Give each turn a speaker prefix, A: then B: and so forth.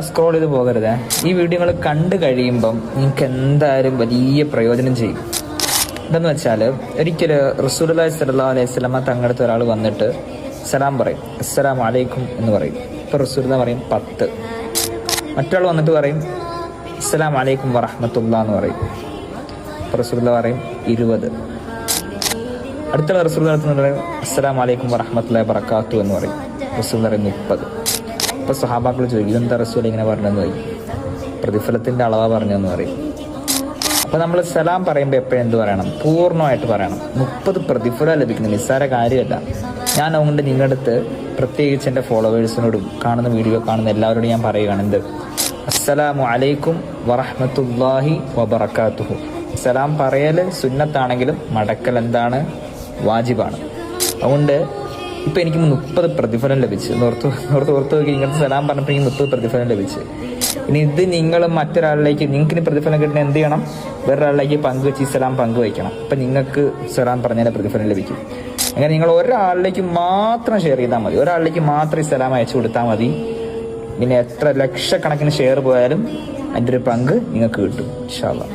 A: Scroll ചെയ്ത് പോകരുതേ. ഈ വീഡിയോകൾ കണ്ടു കഴിയുമ്പം നിങ്ങൾക്ക് എന്തായാലും വലിയ പ്രയോജനം ചെയ്യും. എന്താന്ന് വെച്ചാൽ, ഒരിക്കൽ റസൂലുള്ളാഹി സ്വല്ലല്ലാഹു അലൈഹി വസല്ലമ തങ്ങളുടെ ഒരാൾ വന്നിട്ട് സലാം പറയും, അസ്സലാമു അലൈക്കും എന്ന് പറയും. ഇപ്പോൾ റസൂലുള്ളാഹി പറയും 10. മറ്റൊരാൾ വന്നിട്ട് പറയും അസ്സലാമു അലൈക്കും വറഹ്മത്തുള്ളാഹി എന്ന് പറയും. ഇപ്പോൾ റസൂലുള്ളാഹി പറയും 20. അടുത്തുള്ള റസൂലുള്ളാഹി പറയും അസ്സലാമു അലൈക്കും വറഹ്മത്തുള്ളാഹി വബറകാതുഹു എന്ന് പറയും. റസൂലുള്ളാഹി പറയും 30. ഇപ്പോൾ സ്വഹാബാക്കൾ ചോദിക്കും, ഇതെന്താ റസൂൽ ഇങ്ങനെ പറഞ്ഞതെന്ന് പറയും. പ്രതിഫലത്തിൻ്റെ അളവാ പറഞ്ഞതെന്ന് പറയും. അപ്പോൾ നമ്മൾ സലാം പറയുമ്പോൾ എപ്പോഴും എന്ത് പറയണം? പൂർണ്ണമായിട്ട് പറയണം. 30 പ്രതിഫലം ലഭിക്കുന്നത് നിസ്സാര കാര്യമല്ല. ഞാൻ അതുകൊണ്ട് നിങ്ങളുടെ അടുത്ത് പ്രത്യേകിച്ച് എൻ്റെ ഫോളോവേഴ്സിനോടും കാണുന്ന വീഡിയോ കാണുന്ന എല്ലാവരോടും ഞാൻ പറയുകയാണ്, എന്ത്? അസ്സലാമു അലൈക്കും വറഹ്മത്തുള്ളാഹി വബറകാതുഹു. സലാം പറയൽ സുന്നത്താണെങ്കിലും മടക്കൽ എന്താണ്? വാജിബാണ്. അതുകൊണ്ട് ഇപ്പം എനിക്ക് 30 പ്രതിഫലം ലഭിച്ചു. ഓർത്ത് നോക്കി, ഇങ്ങനത്തെ സലാം പറഞ്ഞപ്പോൾ എനിക്ക് 30 പ്രതിഫലം ലഭിച്ചു. ഇനി ഇത് നിങ്ങൾ മറ്റൊരാളിലേക്ക്, നിങ്ങൾക്ക് പ്രതിഫലം കിട്ടണ എന്ത് ചെയ്യണം? വേറൊരാളിലേക്ക് പങ്കുവെച്ച് ഈ സലാം പങ്കുവയ്ക്കണം. അപ്പം നിങ്ങൾക്ക് സലാം പറഞ്ഞാൽ പ്രതിഫലം ലഭിക്കും. അങ്ങനെ നിങ്ങൾ ഒരാളിലേക്ക് മാത്രം ഷെയർ ചെയ്താൽ മതി. ഒരാളിലേക്ക് മാത്രം ഈ സലാം അയച്ചു കൊടുത്താൽ മതി. പിന്നെ എത്ര ലക്ഷക്കണക്കിന് ഷെയർ പോയാലും അതിൻ്റെ ഒരു പങ്ക് നിങ്ങൾക്ക് കിട്ടും ഇൻഷാ അല്ലാഹ്.